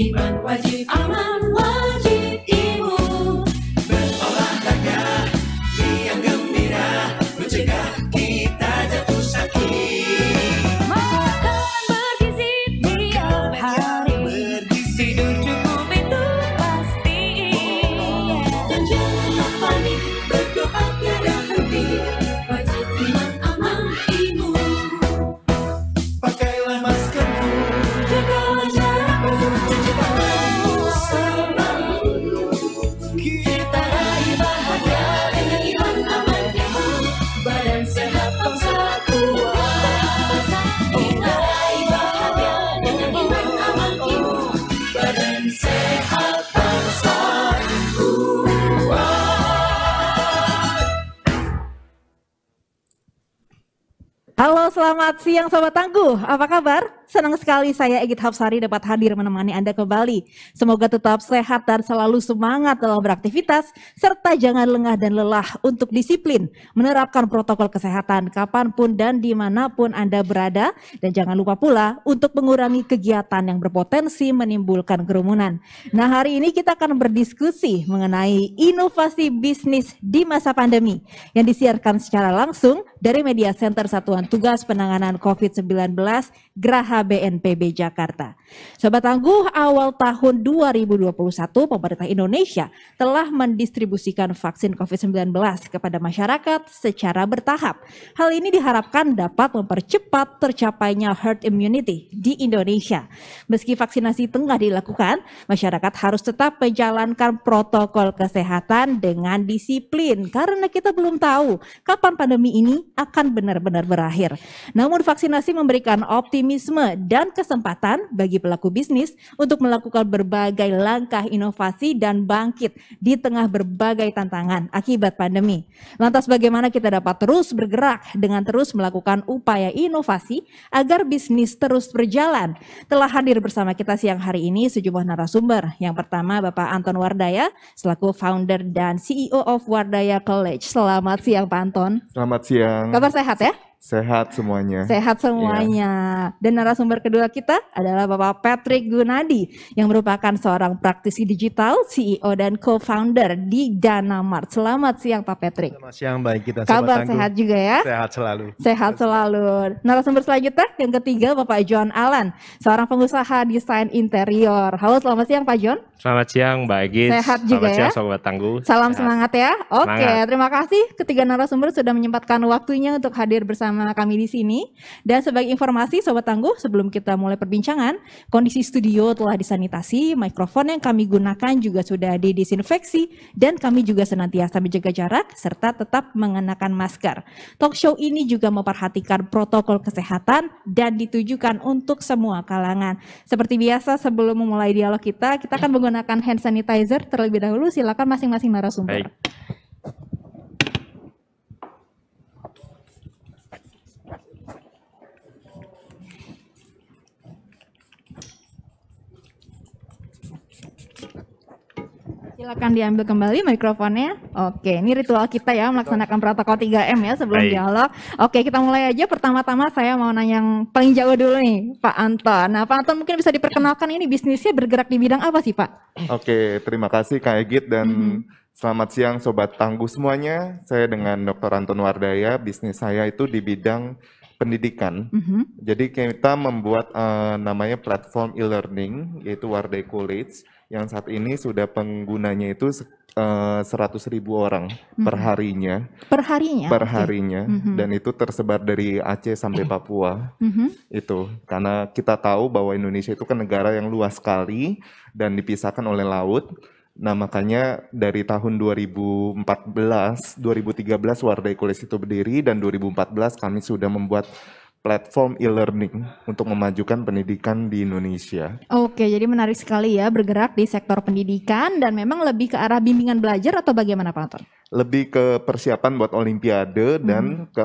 Iman wajib, aman wajib imun. Berolahraga, riang gembira, mencegah kita jatuh sakit. Makan bergizi tiap hari, tidur cukup itu pasti. Dan jangan panik, berdoa tiada henti. Wajib iman, aman imun. Pakailah maskermu, Jagalah jarakmu, cuci tanganmu selalu. kita raih bahagia Dengan iman, aman imun, badan sehat bangsa kuat. Kita raih bahagia dengan iman, aman imun, badan sehat bangsa kuat. Halo, selamat siang Sobat Tangguh. Apa kabar? Senang sekali saya Egit Hapsari dapat hadir menemani Anda kembali. Semoga tetap sehat dan selalu semangat dalam beraktivitas, serta jangan lengah dan lelah untuk disiplin, menerapkan protokol kesehatan kapanpun dan dimanapun Anda berada. Dan jangan lupa pula untuk mengurangi kegiatan yang berpotensi menimbulkan kerumunan. Nah, hari ini kita akan berdiskusi mengenai inovasi bisnis di masa pandemi yang disiarkan secara langsung dari Media Center Satuan Tugas Penanganan COVID-19 Graha BNPB Jakarta. Sobat Tangguh, awal tahun 2021 pemerintah Indonesia telah mendistribusikan vaksin COVID-19 kepada masyarakat secara bertahap. Hal ini diharapkan dapat mempercepat tercapainya herd immunity di Indonesia. Meski vaksinasi tengah dilakukan, masyarakat harus tetap menjalankan protokol kesehatan dengan disiplin karena kita belum tahu kapan pandemi ini akan benar-benar berakhir. Namun vaksinasi memberikan optimisme dan kesempatan bagi pelaku bisnis untuk melakukan berbagai langkah inovasi dan bangkit di tengah berbagai tantangan akibat pandemi. Lantas bagaimana kita dapat terus bergerak dengan terus melakukan upaya inovasi agar bisnis terus berjalan? Telah hadir bersama kita siang hari ini sejumlah narasumber. Yang pertama Bapak Anton Wardaya selaku founder dan CEO of Wardaya College. Selamat siang Pak Anton. Selamat siang. Kabar sehat ya? Sehat semuanya. Sehat semuanya. Dan narasumber kedua kita adalah Bapak Patrick Gunadi yang merupakan seorang praktisi digital, CEO dan co-founder di Danamart. Selamat siang Pak Patrick. Selamat siang, baik kita. Kabar sehat juga ya? Sehat selalu. Sehat selalu. Narasumber selanjutnya yang ketiga Bapak John Alan, seorang pengusaha desain interior. Halo, selamat siang Pak John. Selamat siang Mbak Egit. Sehat juga Selamat siang ya? Sobat Tangguh. Salam Sehat. semangat ya. Oke, Semangat. terima kasih ketiga narasumber sudah menyempatkan waktunya untuk hadir bersama kami di sini. Dan sebagai informasi Sobat Tangguh, sebelum kita mulai perbincangan, kondisi studio telah disanitasi, mikrofon yang kami gunakan juga sudah didisinfeksi, dan kami juga senantiasa menjaga jarak serta tetap mengenakan masker. Talk show ini juga memperhatikan protokol kesehatan dan ditujukan untuk semua kalangan. Seperti biasa sebelum memulai dialog kita akan menggunakan hand sanitizer terlebih dahulu. Silakan masing-masing narasumber. Baik. Silakan diambil kembali mikrofonnya. Oke, ini ritual kita ya melaksanakan protokol 3M ya sebelum Baik. dialog. Oke, kita mulai aja. Pertama-tama saya mau nanya yang paling jauh dulu nih, Pak Anton. Nah, Pak Anton mungkin bisa diperkenalkan ini bisnisnya bergerak di bidang apa sih, Pak? Oke, terima kasih Kak Egit dan selamat siang Sobat Tangguh semuanya. Saya dengan Dr. Anton Wardaya, bisnis saya itu di bidang pendidikan. Jadi kita membuat namanya platform e-learning yaitu Wardaya College yang saat ini sudah penggunanya itu 100.000 orang per harinya. Per harinya? Per Oke. harinya dan itu tersebar dari Aceh sampai Papua. Itu karena kita tahu bahwa Indonesia itu kan negara yang luas sekali dan dipisahkan oleh laut. Nah, makanya dari tahun 2013 Wardaya College itu berdiri dan 2014 kami sudah membuat platform e-learning untuk memajukan pendidikan di Indonesia. Oke, jadi menarik sekali ya bergerak di sektor pendidikan dan memang lebih ke arah bimbingan belajar atau bagaimana Pak Anton? Lebih ke persiapan buat olimpiade dan ke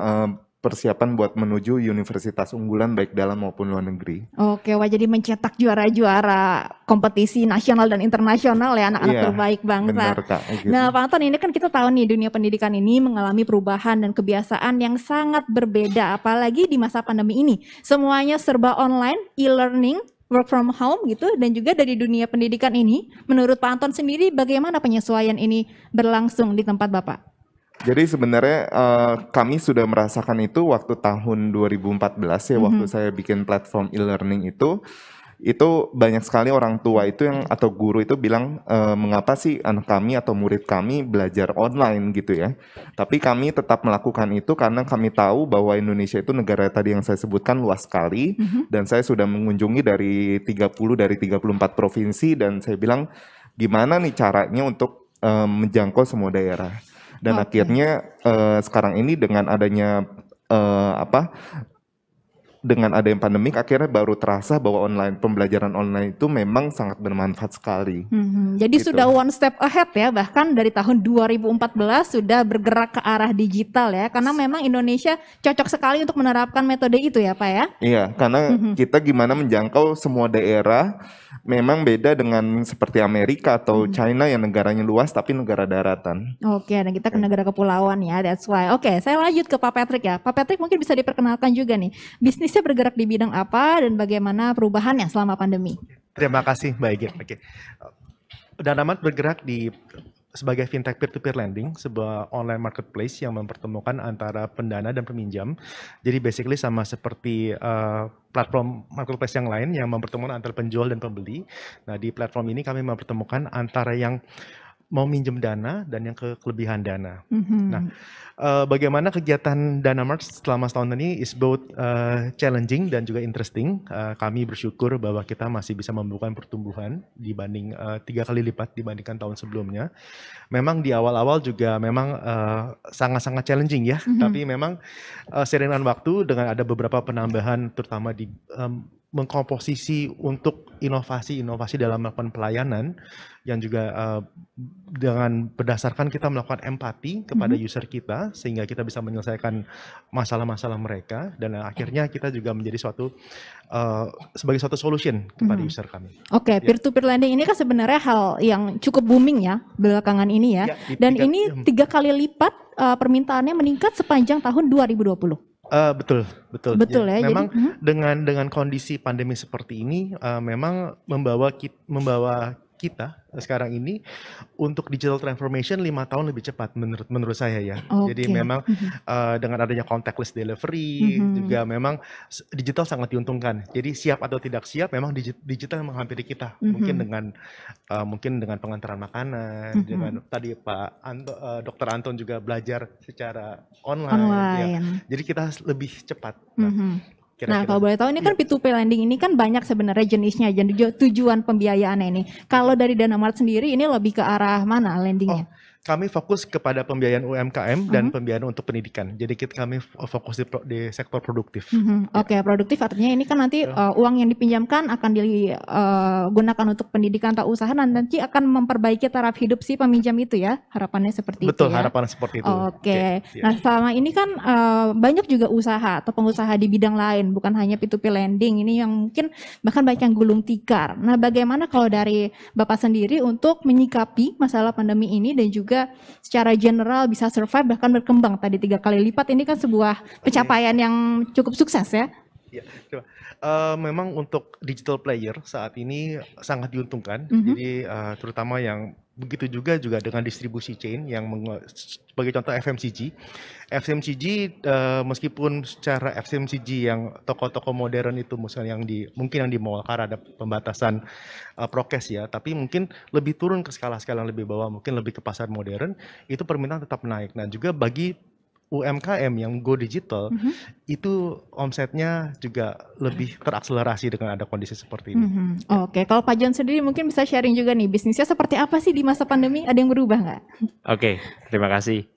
persiapan buat menuju universitas unggulan baik dalam maupun luar negeri. Oke, wah jadi mencetak juara-juara kompetisi nasional dan internasional ya anak-anak Iya, terbaik bangsa. benar, Kak, gitu. Nah Pak Anton, ini kan kita tahu nih dunia pendidikan ini mengalami perubahan dan kebiasaan yang sangat berbeda apalagi di masa pandemi ini. Semuanya serba online, e-learning, work from home gitu, dan juga dari dunia pendidikan ini, menurut Pak Anton sendiri bagaimana penyesuaian ini berlangsung di tempat Bapak? Jadi sebenarnya kami sudah merasakan itu waktu tahun 2014 ya, waktu saya bikin platform e-learning itu banyak sekali orang tua itu yang atau guru itu bilang mengapa sih anak kami atau murid kami belajar online gitu ya. Tapi kami tetap melakukan itu karena kami tahu bahwa Indonesia itu negara tadi yang saya sebutkan luas sekali, dan saya sudah mengunjungi dari 34 provinsi, dan saya bilang gimana nih caranya untuk menjangkau semua daerah. Dan akhirnya sekarang ini dengan adanya dengan adanya pandemik, akhirnya baru terasa bahwa pembelajaran online itu memang sangat bermanfaat sekali. Jadi Gitu. sudah one step ahead ya, bahkan dari tahun 2014 sudah bergerak ke arah digital ya, karena memang Indonesia cocok sekali untuk menerapkan metode itu ya Pak ya? Iya, karena kita gimana menjangkau semua daerah, memang beda dengan seperti Amerika atau China yang negaranya luas tapi negara daratan. Oke, dan kita ke negara kepulauan ya, that's why. Oke, saya lanjut ke Pak Patrick ya. Pak Patrick mungkin bisa diperkenalkan juga nih, bisnisnya bergerak di bidang apa dan bagaimana perubahannya selama pandemi? Terima kasih Mbak Egit. Oke. Danamat bergerak sebagai fintech peer-to-peer lending, sebuah online marketplace yang mempertemukan antara pendana dan peminjam. Jadi basically sama seperti platform marketplace yang lain yang mempertemukan antara penjual dan pembeli. Nah, di platform ini kami mempertemukan antara yang mau minjem dana dan yang kelebihan dana. Nah, bagaimana kegiatan Danamart selama setahun ini is both challenging dan juga interesting. Kami bersyukur bahwa kita masih bisa membuka pertumbuhan dibanding 3 kali lipat dibandingkan tahun sebelumnya. Memang di awal-awal juga memang sangat-sangat challenging ya, tapi memang seiring dengan waktu dengan ada beberapa penambahan terutama di mengkomposisi untuk inovasi dalam melakukan pelayanan yang juga dengan berdasarkan kita melakukan empati kepada user kita sehingga kita bisa menyelesaikan masalah-masalah mereka, dan akhirnya kita juga menjadi sebagai suatu solution kepada user kami. Oke, peer-to-peer lending ini kan sebenarnya hal yang cukup booming ya belakangan ini ya, dan ini 3 kali lipat permintaannya meningkat sepanjang tahun 2020. Betul ya. Memang Jadi, dengan kondisi pandemi seperti ini memang membawa kita sekarang ini untuk digital transformation 5 tahun lebih cepat menurut saya ya. Jadi memang dengan adanya contactless delivery juga memang digital sangat diuntungkan. Jadi siap atau tidak siap memang digital menghampiri kita. Mungkin dengan pengantaran makanan, dengan tadi Dr. Anton juga belajar secara online. Ya. Jadi kita lebih cepat. Nah, kalau boleh tahu ini kan P2P lending ini kan banyak sebenarnya jenisnya dan tujuan pembiayaannya ini. Kalau dari Danamart sendiri ini lebih ke arah mana lendingnya? Kami fokus kepada pembiayaan UMKM dan pembiayaan untuk pendidikan. Jadi kami fokus di sektor produktif. Oke, produktif artinya ini kan nanti uang yang dipinjamkan akan digunakan untuk pendidikan atau usaha, dan nanti akan memperbaiki taraf hidup si peminjam itu ya. Harapannya seperti itu ya. Betul, harapannya seperti itu. Oke. Nah, selama ini kan banyak juga usaha atau pengusaha di bidang lain, bukan hanya P2P lending ini yang mungkin bahkan banyak yang gulung tikar. Nah, bagaimana kalau dari Bapak sendiri untuk menyikapi masalah pandemi ini dan juga secara general bisa survive bahkan berkembang tadi 3 kali lipat, ini kan sebuah pencapaian yang cukup sukses ya. Ya, memang untuk digital player saat ini sangat diuntungkan. Jadi terutama yang begitu juga dengan distribusi chain yang sebagai contoh FMCG. Meskipun secara FMCG yang toko-toko modern itu misalnya mungkin yang di mall karena ada pembatasan prokes ya, tapi mungkin lebih turun ke skala-skala yang lebih bawah, mungkin lebih ke pasar modern, itu permintaan tetap naik. Nah, juga bagi UMKM yang go digital itu omsetnya juga lebih terakselerasi dengan ada kondisi seperti ini. Oke, kalau Pak John sendiri mungkin bisa sharing juga nih, bisnisnya seperti apa sih di masa pandemi? Ada yang berubah nggak? Oke, terima kasih.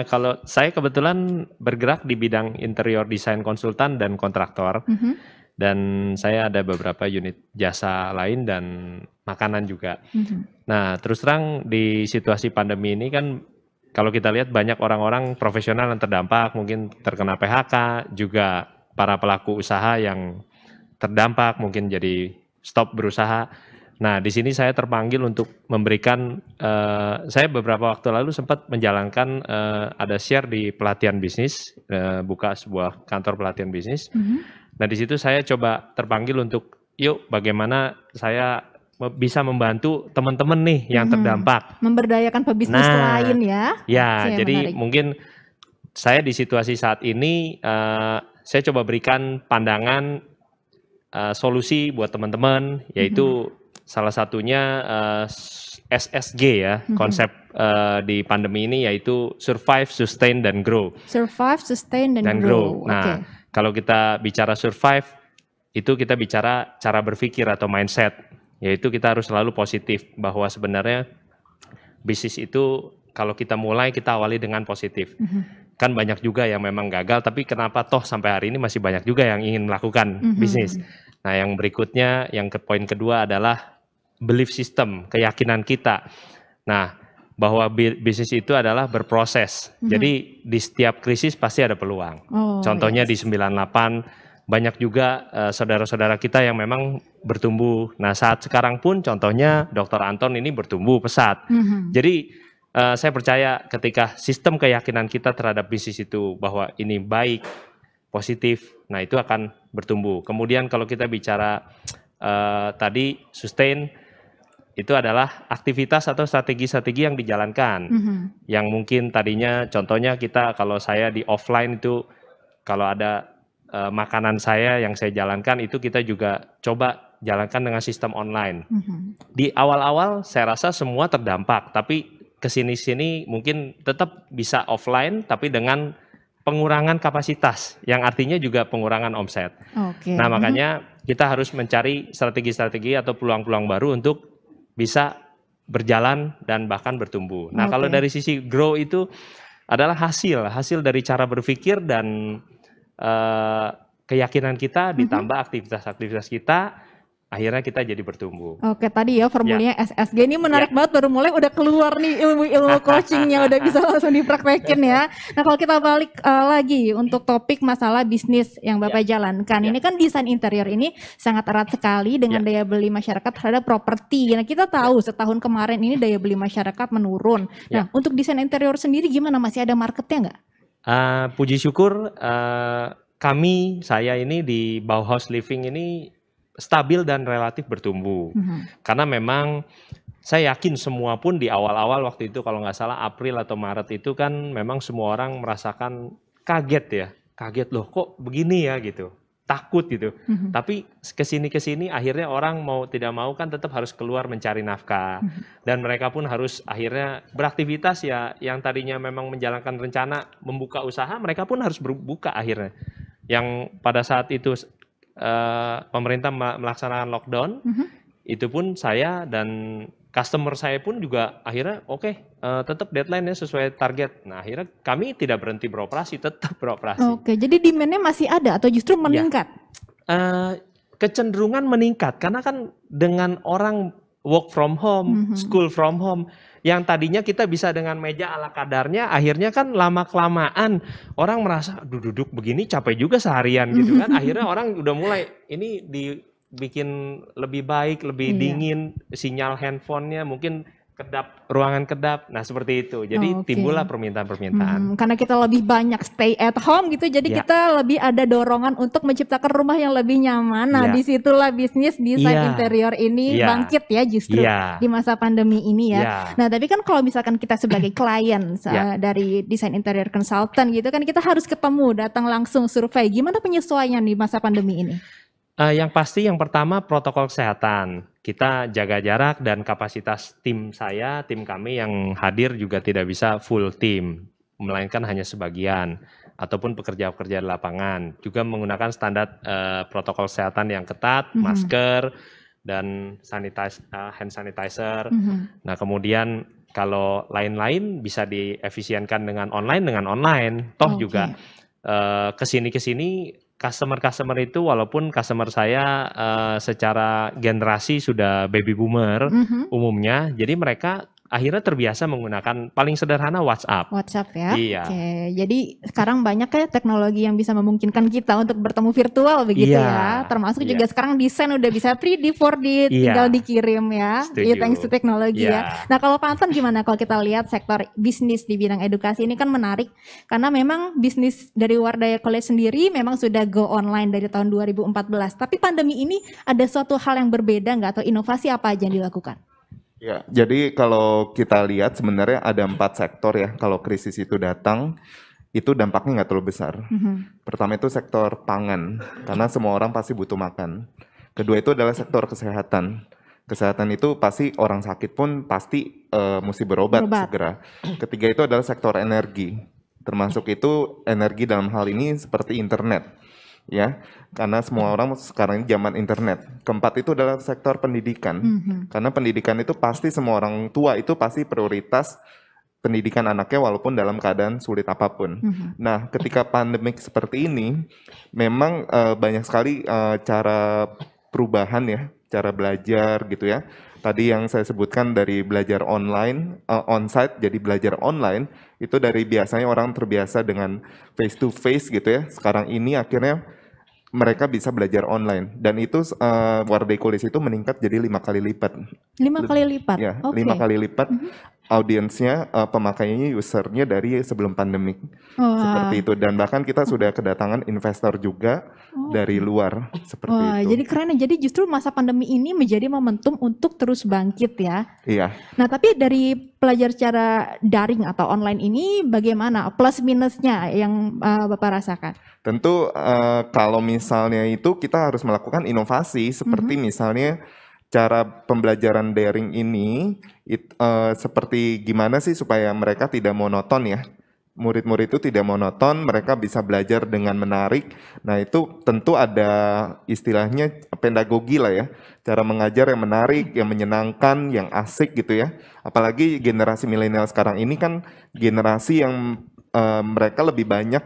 Kalau saya kebetulan bergerak di bidang interior desain konsultan dan kontraktor, dan saya ada beberapa unit jasa lain dan makanan juga. Nah, terus terang di situasi pandemi ini kan kalau kita lihat banyak orang-orang profesional yang terdampak, mungkin terkena PHK, juga para pelaku usaha yang terdampak mungkin jadi stop berusaha. Nah, di sini saya terpanggil untuk memberikan, saya beberapa waktu lalu sempat menjalankan ada share di pelatihan bisnis, buka sebuah kantor pelatihan bisnis. Nah, di situ saya coba terpanggil untuk yuk bagaimana saya bisa membantu teman-teman nih yang terdampak. Memberdayakan pebisnis lain ya. Ya, Oke, jadi menarik. mungkin saya di situasi saat ini saya coba berikan pandangan solusi buat teman-teman, yaitu salah satunya SSG ya, konsep di pandemi ini yaitu survive, sustain, dan grow. Survive, sustain, dan grow. Nah, kalau kita bicara survive, itu kita bicara cara berpikir atau mindset, yaitu kita harus selalu positif, bahwa sebenarnya bisnis itu kalau kita mulai, kita awali dengan positif. Kan banyak juga yang memang gagal, tapi kenapa toh sampai hari ini masih banyak juga yang ingin melakukan bisnis. Nah, yang berikutnya, yang poin kedua adalah belief system, keyakinan kita. Nah, bahwa bisnis itu adalah berproses. Jadi di setiap krisis pasti ada peluang. Contohnya di 98, banyak juga saudara-saudara kita yang memang bertumbuh. Nah, saat sekarang pun contohnya Dr. Anton ini bertumbuh pesat. Jadi saya percaya ketika sistem keyakinan kita terhadap bisnis itu bahwa ini baik, positif, nah itu akan bertumbuh. Kemudian kalau kita bicara tadi sustain, itu adalah aktivitas atau strategi-strategi yang dijalankan. Yang mungkin tadinya contohnya kita, kalau saya di offline itu kalau ada makanan saya yang saya jalankan, itu kita juga coba jalankan dengan sistem online. Di awal-awal saya rasa semua terdampak, tapi kesini-sini mungkin tetap bisa offline, tapi dengan pengurangan kapasitas, yang artinya juga pengurangan omset. Nah, makanya kita harus mencari strategi-strategi atau peluang-peluang baru untuk bisa berjalan dan bahkan bertumbuh. Nah, kalau dari sisi grow itu adalah hasil dari cara berpikir dan keyakinan kita ditambah aktivitas-aktivitas kita, akhirnya kita jadi bertumbuh. Oke, tadi ya formulanya SSG ini menarik banget, baru mulai udah keluar nih ilmu-ilmu coachingnya, udah bisa langsung dipraktekin ya. Nah, kalau kita balik lagi untuk topik masalah bisnis yang Bapak jalankan, ini kan desain interior ini sangat erat sekali dengan daya beli masyarakat terhadap properti. Nah, kita tahu setahun kemarin ini daya beli masyarakat menurun. Nah, untuk desain interior sendiri gimana? Masih ada marketnya nggak? Puji syukur saya ini di Bauhaus Living ini stabil dan relatif bertumbuh. Karena memang saya yakin semua pun di awal-awal waktu itu, kalau nggak salah April atau Maret itu kan memang semua orang merasakan kaget ya. Kaget loh kok begini ya gitu. Takut gitu. Tapi kesini akhirnya orang mau tidak mau kan tetap harus keluar mencari nafkah. Dan mereka pun harus akhirnya beraktivitas ya, yang tadinya memang menjalankan rencana membuka usaha, mereka pun harus berbuka akhirnya. Yang pada saat itu pemerintah melaksanakan lockdown, itu pun saya dan customer saya pun juga akhirnya tetap deadline-nya sesuai target. Nah, akhirnya kami tidak berhenti beroperasi, tetap beroperasi. Jadi demand-nya masih ada atau justru meningkat? Kecenderungan meningkat karena kan dengan orang work from home, school from home, yang tadinya kita bisa dengan meja ala kadarnya, akhirnya kan lama-kelamaan orang merasa duduk begini capek juga seharian gitu kan. Akhirnya orang udah mulai ini dibikin lebih baik, lebih dingin, sinyal handphonenya mungkin ruangan kedap. Nah, seperti itu. Jadi timbullah permintaan-permintaan. Karena kita lebih banyak stay at home gitu, jadi kita lebih ada dorongan untuk menciptakan rumah yang lebih nyaman. Nah, disitulah bisnis desain interior ini bangkit ya justru di masa pandemi ini ya. Nah, tapi kan kalau misalkan kita sebagai klien dari desain interior consultant gitu kan, kita harus ketemu, datang langsung survei. Gimana penyesuaian di masa pandemi ini? Yang pasti yang pertama protokol kesehatan. Kita jaga jarak dan kapasitas tim kami yang hadir juga tidak bisa full tim, melainkan hanya sebagian ataupun pekerja-pekerja di lapangan. Juga menggunakan standar protokol kesehatan yang ketat, masker dan hand sanitizer. Nah, kemudian kalau lain-lain bisa diefisienkan dengan online. Toh juga kesini customer itu walaupun customer saya secara generasi sudah baby boomer umumnya, jadi mereka akhirnya terbiasa menggunakan paling sederhana WhatsApp. WhatsApp ya. Iya. Oke, jadi sekarang banyak ya teknologi yang bisa memungkinkan kita untuk bertemu virtual begitu Iya. ya. Termasuk Iya. juga sekarang desain udah bisa 3D, 4D, Iya. tinggal dikirim ya. Setuju. Iya, thanks to teknologi Iya. ya. Nah, kalau Pak Anton gimana kalau kita lihat sektor bisnis di bidang edukasi ini kan menarik karena memang bisnis dari Wardaya College sendiri memang sudah go online dari tahun 2014. Tapi pandemi ini ada suatu hal yang berbeda nggak atau inovasi apa aja yang dilakukan? Ya, jadi kalau kita lihat sebenarnya ada 4 sektor ya. Kalau krisis itu datang, itu dampaknya nggak terlalu besar. Pertama itu sektor pangan, karena semua orang pasti butuh makan. Kedua itu adalah sektor kesehatan. Kesehatan itu pasti orang sakit pun pasti mesti berobat segera. Ketiga itu adalah sektor energi. Termasuk itu energi dalam hal ini seperti internet. Ya, karena semua orang sekarang ini zaman internet. Keempat itu adalah sektor pendidikan. Karena pendidikan itu pasti semua orang tua itu pasti prioritas pendidikan anaknya walaupun dalam keadaan sulit apapun. Nah, ketika pandemik seperti ini, memang banyak sekali cara perubahan ya, cara belajar gitu ya. Tadi yang saya sebutkan dari belajar online, onsite jadi belajar online, itu dari biasanya orang terbiasa dengan face to face gitu ya. Sekarang ini akhirnya mereka bisa belajar online dan itu Wardaya College itu meningkat jadi 5 kali lipat. 5 kali lipat? Ya, Oke. 5 kali lipat audiensnya, pemakaiannya, usernya dari sebelum pandemik. Wah. Seperti itu dan bahkan kita sudah kedatangan investor juga dari luar seperti Wah, itu. jadi keren ya. Jadi justru masa pandemi ini menjadi momentum untuk terus bangkit ya. Iya. Nah, tapi dari pelajar secara daring atau online ini bagaimana plus minusnya yang Bapak rasakan? Tentu kalau misalnya itu kita harus melakukan inovasi seperti misalnya cara pembelajaran daring ini seperti gimana sih supaya mereka tidak monoton ya. Murid-murid itu tidak monoton, mereka bisa belajar dengan menarik. Nah itu tentu ada istilahnya pedagogi lah ya. Cara mengajar yang menarik, yang menyenangkan, yang asik gitu ya. Apalagi generasi milenial sekarang ini kan generasi yang mereka lebih banyak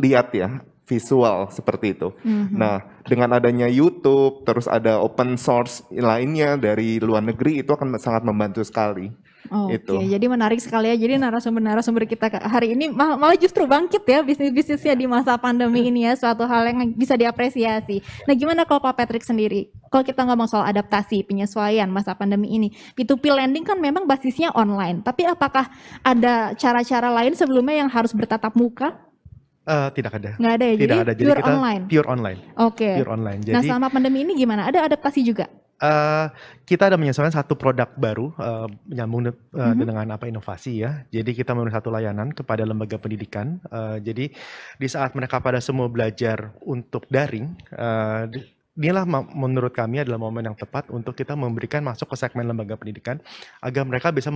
lihat ya, visual seperti itu. Nah, dengan adanya YouTube, terus ada open source lainnya dari luar negeri itu akan sangat membantu sekali. Oke, jadi menarik sekali ya. Jadi narasumber kita hari ini malah justru bangkit ya bisnis-bisnisnya di masa pandemi ini ya. Suatu hal yang bisa diapresiasi. Nah, gimana kalau Pak Patrick sendiri? Kalau kita ngomong soal adaptasi, penyesuaian masa pandemi ini, P2P lending kan memang basisnya online. Tapi apakah ada cara-cara lain sebelumnya yang harus bertatap muka? Tidak ada. Nggak ada ya? Tidak Jadi ada. Jadi pure kita online? pure online. Oke. Pure online. Nah, Jadi selama pandemi ini gimana? Ada adaptasi juga? kita ada menyesuaikan satu produk baru menyambung dengan apa inovasi ya. Jadi kita memberi satu layanan kepada lembaga pendidikan. Jadi di saat mereka pada semua belajar untuk daring, inilah menurut kami adalah momen yang tepat untuk kita memberikan masuk ke segmen lembaga pendidikan agar mereka bisa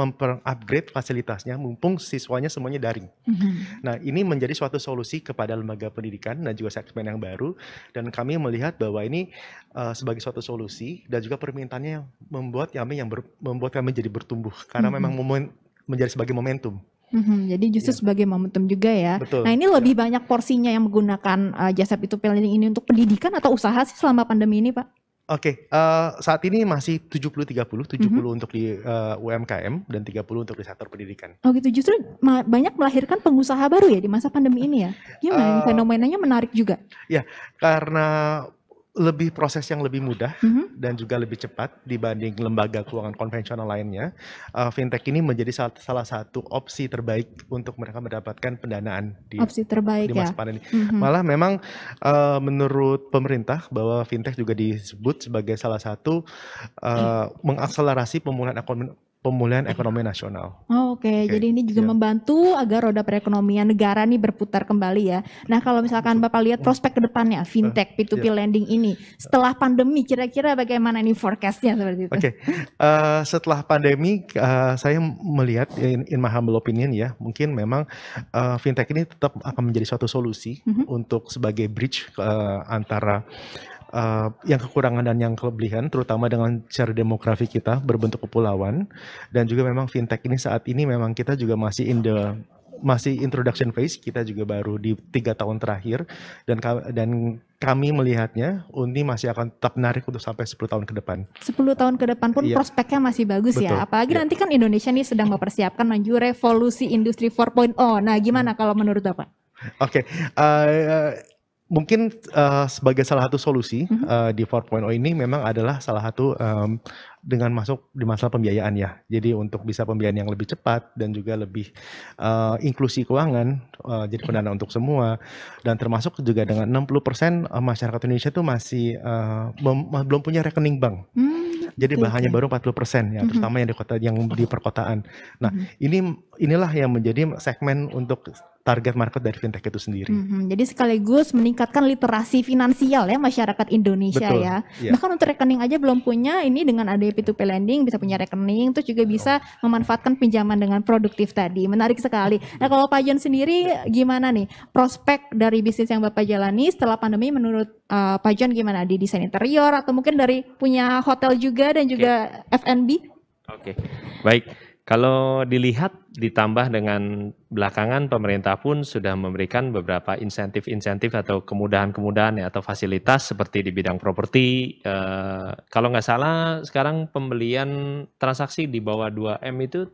upgrade fasilitasnya mumpung siswanya semuanya daring. Nah, ini menjadi suatu solusi kepada lembaga pendidikan dan juga segmen yang baru dan kami melihat bahwa ini sebagai suatu solusi dan juga permintaannya membuat kami jadi bertumbuh karena memang menjadi sebagai momentum. Jadi justru sebagai momentum juga ya. Betul. Nah, ini lebih banyak porsinya yang menggunakan jasa P2P lending ini untuk pendidikan atau usaha sih selama pandemi ini, Pak? Oke, saat ini masih 70-30, 70 untuk di UMKM dan 30 untuk di sektor pendidikan. Oh gitu, justru banyak melahirkan pengusaha baru ya di masa pandemi ini ya? Gimana, fenomenanya menarik juga? Ya, karena lebih proses yang lebih mudah dan juga lebih cepat dibanding lembaga keuangan konvensional lainnya, fintech ini menjadi salah satu opsi terbaik untuk mereka mendapatkan pendanaan di masa pandemi. Malah memang menurut pemerintah bahwa fintech juga disebut sebagai salah satu mengakselerasi pemulihan ekonomi nasional. Oke, jadi ini juga membantu agar roda perekonomian negara nih berputar kembali ya. Nah, kalau misalkan Bapak lihat prospek ke depannya fintech P2P lending ini setelah pandemi kira-kira bagaimana nih forecast-nya seperti itu? Oke, setelah pandemi saya melihat in my humble opinion ya, mungkin memang fintech ini tetap akan menjadi suatu solusi untuk sebagai bridge antara yang kekurangan dan yang kelebihan, terutama dengan share demografi kita berbentuk kepulauan dan juga memang fintech ini saat ini memang kita juga masih in the masih introduction phase, kita juga baru di 3 tahun terakhir, dan kami melihatnya Unni masih akan tetap menarik untuk sampai 10 tahun ke depan. 10 tahun ke depan pun Iya. prospeknya masih bagus Betul, ya. Apalagi iya. nanti kan Indonesia nih sedang mempersiapkan menuju revolusi industri 4.0. Nah, gimana kalau menurut Bapak? Oke, mungkin sebagai salah satu solusi di 4.0 ini memang adalah salah satu dengan masuk di masalah pembiayaan ya. Jadi untuk bisa pembiayaan yang lebih cepat dan juga lebih inklusi keuangan, jadi pendanaan untuk semua, dan termasuk juga dengan 60% masyarakat Indonesia tuh masih belum punya rekening bank. Jadi Oke, hanya oke. baru 40% ya, terutama yang di perkotaan. Nah, inilah yang menjadi segmen untuk target market dari fintech itu sendiri. Jadi sekaligus meningkatkan literasi finansial ya masyarakat Indonesia Betul, ya. iya. Bahkan untuk rekening aja belum punya, ini dengan ada P2P lending bisa punya rekening, terus juga bisa memanfaatkan pinjaman dengan produktif tadi. Menarik sekali. Nah, kalau Pak John sendiri gimana nih prospek dari bisnis yang Bapak jalani setelah pandemi menurut Pak John gimana di desain interior atau mungkin dari punya hotel juga dan juga F&B? Oke, baik. Kalau dilihat ditambah dengan belakangan pemerintah pun sudah memberikan beberapa insentif-insentif atau kemudahan-kemudahan ya, atau fasilitas seperti di bidang properti. Kalau nggak salah sekarang pembelian transaksi di bawah 2M itu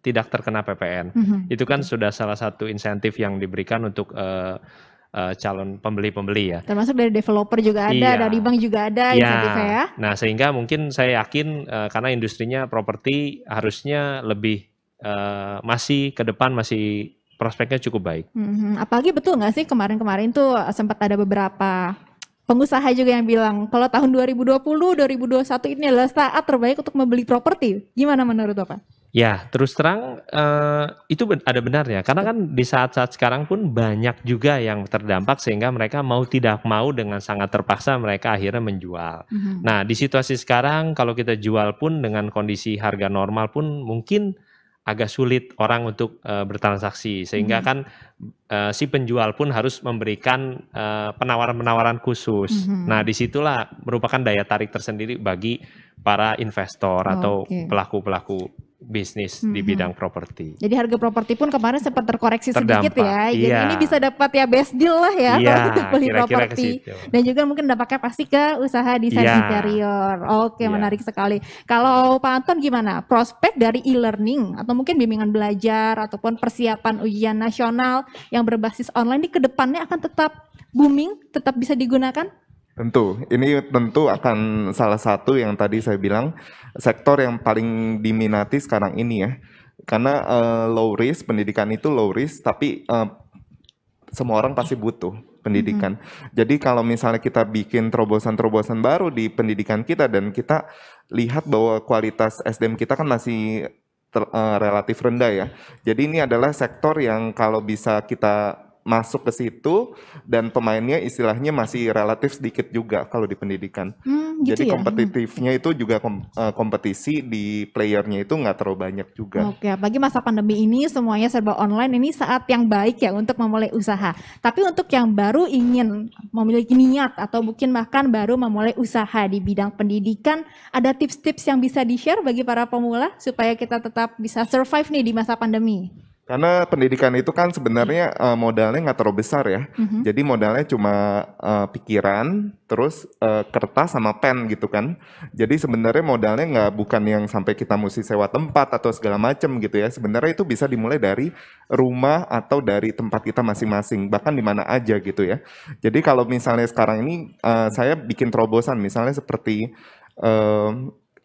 tidak terkena PPN. Itu kan sudah salah satu insentif yang diberikan untuk calon pembeli-pembeli ya. Termasuk dari developer juga ada, Iya. dari bank juga ada insentifnya ya. Nah, sehingga mungkin saya yakin karena industrinya properti harusnya lebih masih ke depan masih prospeknya cukup baik. Apalagi betul nggak sih kemarin-kemarin tuh sempat ada beberapa pengusaha juga yang bilang kalau tahun 2020, 2021 ini adalah saat terbaik untuk membeli properti. Gimana menurut Bapak? Ya, terus terang itu ada benarnya. Karena kan di saat-saat sekarang pun banyak juga yang terdampak sehingga mereka mau tidak mau dengan sangat terpaksa mereka akhirnya menjual. Nah, di situasi sekarang kalau kita jual pun dengan kondisi harga normal pun mungkin agak sulit orang untuk bertransaksi. Sehingga kan si penjual pun harus memberikan penawaran-penawaran khusus. Nah, disitulah merupakan daya tarik tersendiri bagi para investor atau Oke. pelaku-pelaku bisnis di bidang properti. Jadi harga properti pun kemarin sempat terkoreksi Terdampak, sedikit ya. Jadi iya. ini bisa dapat ya best deal lah ya Iya, kalau kita beli kira-kira ke properti. situ. Dan juga mungkin dampaknya pasti ke usaha desain Iya. interior. Oke, Iya. menarik sekali. Kalau Pak Anton gimana? Prospek dari e-learning atau mungkin bimbingan belajar ataupun persiapan ujian nasional yang berbasis online ini ke depannya akan tetap booming, tetap bisa digunakan? Tentu, ini tentu akan salah satu yang tadi saya bilang sektor yang paling diminati sekarang ini ya. Karena low risk, pendidikan itu low risk, tapi semua orang pasti butuh pendidikan. Jadi kalau misalnya kita bikin terobosan-terobosan baru di pendidikan kita dan kita lihat bahwa kualitas SDM kita kan masih relatif rendah ya. Jadi ini adalah sektor yang kalau bisa kita masuk ke situ dan pemainnya istilahnya masih relatif sedikit juga kalau di pendidikan. Gitu Jadi ya? kompetitifnya itu juga kompetisi di playernya itu nggak terlalu banyak juga. Oke, apalagi masa pandemi ini semuanya serba online, ini saat yang baik ya untuk memulai usaha. Tapi untuk yang baru ingin memiliki niat atau mungkin bahkan baru memulai usaha di bidang pendidikan, ada tips-tips yang bisa di-share bagi para pemula supaya kita tetap bisa survive nih di masa pandemi? Karena pendidikan itu kan sebenarnya modalnya nggak terlalu besar ya. Jadi modalnya cuma pikiran, terus kertas sama pen gitu kan. Jadi sebenarnya modalnya bukan yang sampai kita mesti sewa tempat atau segala macam gitu ya. Sebenarnya itu bisa dimulai dari rumah atau dari tempat kita masing-masing, bahkan di mana aja gitu ya. Jadi kalau misalnya sekarang ini saya bikin terobosan misalnya seperti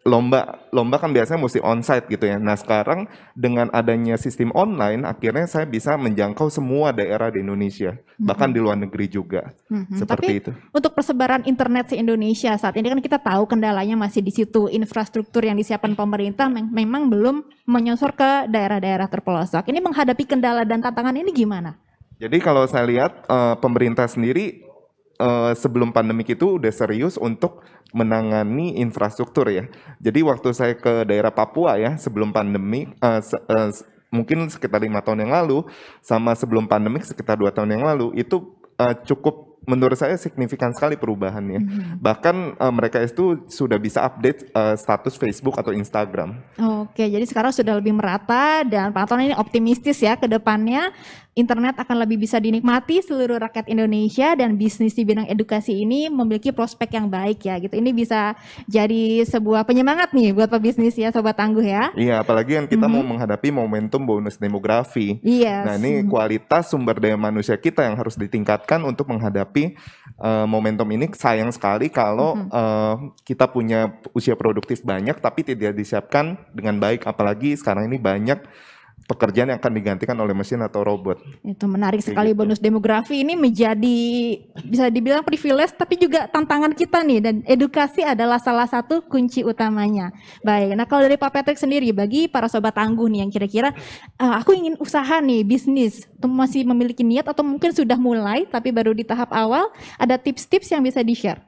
lomba kan biasanya mesti onsite gitu ya. Nah sekarang dengan adanya sistem online, akhirnya saya bisa menjangkau semua daerah di Indonesia, bahkan di luar negeri juga, seperti Tapi itu. untuk persebaran internet se Indonesia saat ini kan kita tahu kendalanya masih di situ, infrastruktur yang disiapkan pemerintah memang belum menyosor ke daerah-daerah terpelosok. Ini menghadapi kendala dan tantangan ini gimana? Jadi kalau saya lihat pemerintah sendiri sebelum pandemik itu udah serius untuk menangani infrastruktur ya. Jadi waktu saya ke daerah Papua ya sebelum pandemi, mungkin sekitar 5 tahun yang lalu, sama sebelum pandemik sekitar 2 tahun yang lalu, itu cukup menurut saya signifikan sekali perubahannya. Bahkan mereka itu sudah bisa update status Facebook atau Instagram. Oke, jadi sekarang sudah lebih merata dan Pak Anton ini optimistis ya ke depannya internet akan lebih bisa dinikmati seluruh rakyat Indonesia dan bisnis di bidang edukasi ini memiliki prospek yang baik ya gitu. Ini bisa jadi sebuah penyemangat nih buat pebisnis ya Sobat Tangguh ya. Iya, apalagi yang kita mau menghadapi momentum bonus demografi. Iya. Nah, ini kualitas sumber daya manusia kita yang harus ditingkatkan untuk menghadapi momentum ini. Sayang sekali kalau kita punya usia produktif banyak tapi tidak disiapkan dengan baik, apalagi sekarang ini banyak pekerjaan yang akan digantikan oleh mesin atau robot. Itu menarik sekali bonus demografi ini menjadi bisa dibilang privilege tapi juga tantangan kita nih dan edukasi adalah salah satu kunci utamanya. Baik, nah kalau dari Pak Patrick sendiri bagi para Sobat Tangguh nih yang kira-kira aku ingin usaha nih bisnis, masih memiliki niat atau mungkin sudah mulai tapi baru di tahap awal, ada tips-tips yang bisa di-share?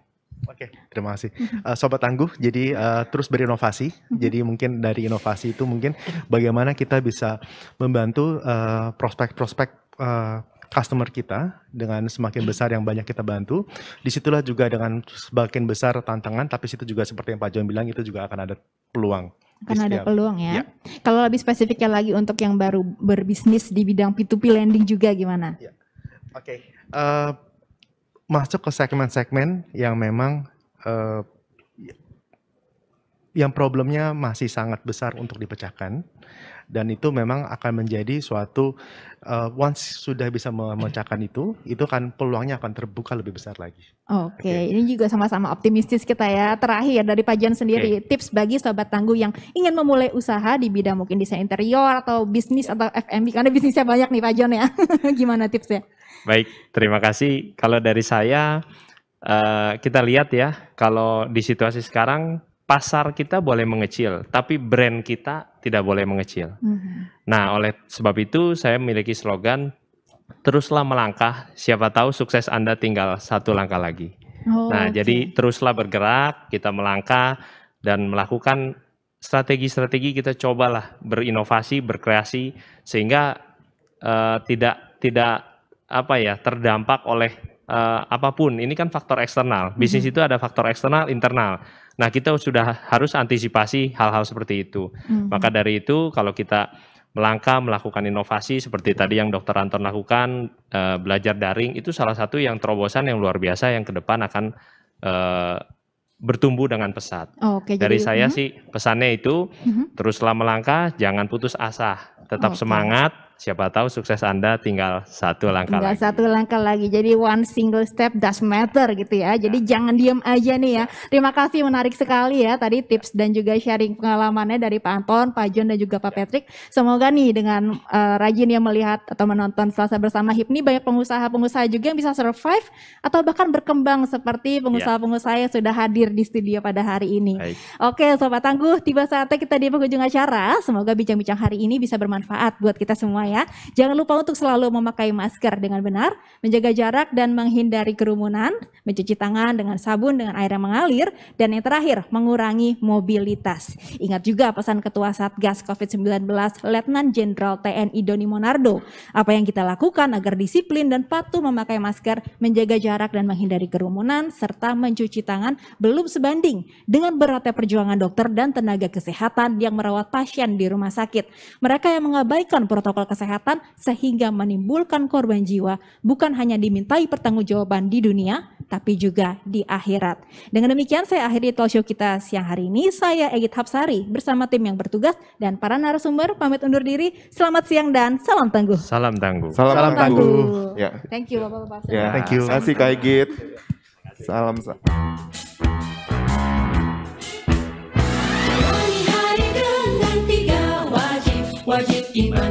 Oke, terima kasih. Sobat Tangguh, jadi terus berinovasi. Jadi mungkin dari inovasi itu mungkin bagaimana kita bisa membantu prospek-prospek customer kita dengan semakin besar yang banyak kita bantu. Disitulah juga dengan semakin besar tantangan, tapi situ juga seperti yang Pak John bilang itu juga akan ada peluang. Akan ada peluang ya. Kalau lebih spesifiknya lagi untuk yang baru berbisnis di bidang P2P lending juga gimana? Oke. Masuk ke segmen-segmen yang memang yang problemnya masih sangat besar untuk dipecahkan dan itu memang akan menjadi suatu once sudah bisa memecahkan itu kan peluangnya akan terbuka lebih besar lagi. Oke, ini juga sama-sama optimistis kita ya. Terakhir dari Pak John sendiri, tips bagi Sobat Tangguh yang ingin memulai usaha di bidang mungkin desain interior atau bisnis atau F&B karena bisnisnya banyak nih Pak John ya. Gimana tipsnya? Baik, terima kasih. Kalau dari saya, kita lihat ya, kalau di situasi sekarang, pasar kita boleh mengecil, tapi brand kita tidak boleh mengecil. Nah, oleh sebab itu saya memiliki slogan, teruslah melangkah, siapa tahu sukses Anda tinggal satu langkah lagi. Nah, jadi teruslah bergerak, kita melangkah, dan melakukan strategi-strategi kita cobalah berinovasi, berkreasi, sehingga tidak terdampak oleh apapun. Ini kan faktor eksternal. Bisnis itu ada faktor eksternal, internal. Nah, kita sudah harus antisipasi hal-hal seperti itu. Maka dari itu, kalau kita melangkah melakukan inovasi seperti tadi yang Dr. Anton lakukan, belajar daring, itu salah satu yang terobosan yang luar biasa yang ke depan akan bertumbuh dengan pesat. Dari saya sih pesannya itu, teruslah melangkah, jangan putus asa, tetap semangat. Siapa tahu sukses Anda tinggal satu langkah lagi. Satu langkah lagi. Jadi one single step does matter gitu ya. Jadi jangan diam aja nih ya. Terima kasih, menarik sekali ya tadi tips dan juga sharing pengalamannya dari Pak Anton, Pak John dan juga Pak Patrick. Semoga nih dengan rajin yang melihat atau menonton Selasa Bersama HIPNI banyak pengusaha-pengusaha juga yang bisa survive atau bahkan berkembang seperti pengusaha-pengusaha yang sudah hadir di studio pada hari ini. Oke Sobat Tangguh, tiba saatnya kita di penghujung acara. Semoga bincang-bincang hari ini bisa bermanfaat buat kita semua ya. Jangan lupa untuk selalu memakai masker dengan benar, menjaga jarak dan menghindari kerumunan, mencuci tangan dengan sabun dengan air yang mengalir, dan yang terakhir mengurangi mobilitas. Ingat juga pesan Ketua Satgas COVID-19 Letnan Jenderal TNI Doni Monardo. Apa yang kita lakukan agar disiplin dan patuh memakai masker, menjaga jarak dan menghindari kerumunan, serta mencuci tangan belum sebanding dengan beratnya perjuangan dokter dan tenaga kesehatan yang merawat pasien di rumah sakit. Mereka yang mengabaikan protokol kesehatan sehingga menimbulkan korban jiwa bukan hanya dimintai pertanggungjawaban di dunia tapi juga di akhirat. Dengan demikian saya akhiri talk show kita siang hari ini. Saya Egit Hapsari bersama tim yang bertugas dan para narasumber pamit undur diri. Selamat siang dan salam tangguh. Salam tangguh. Salam tangguh. Ya. Thank you Bapak-bapak. Ya. Thank you. Terima kasih Kak Egit. Salam. Hari dengan 3 wajib iman.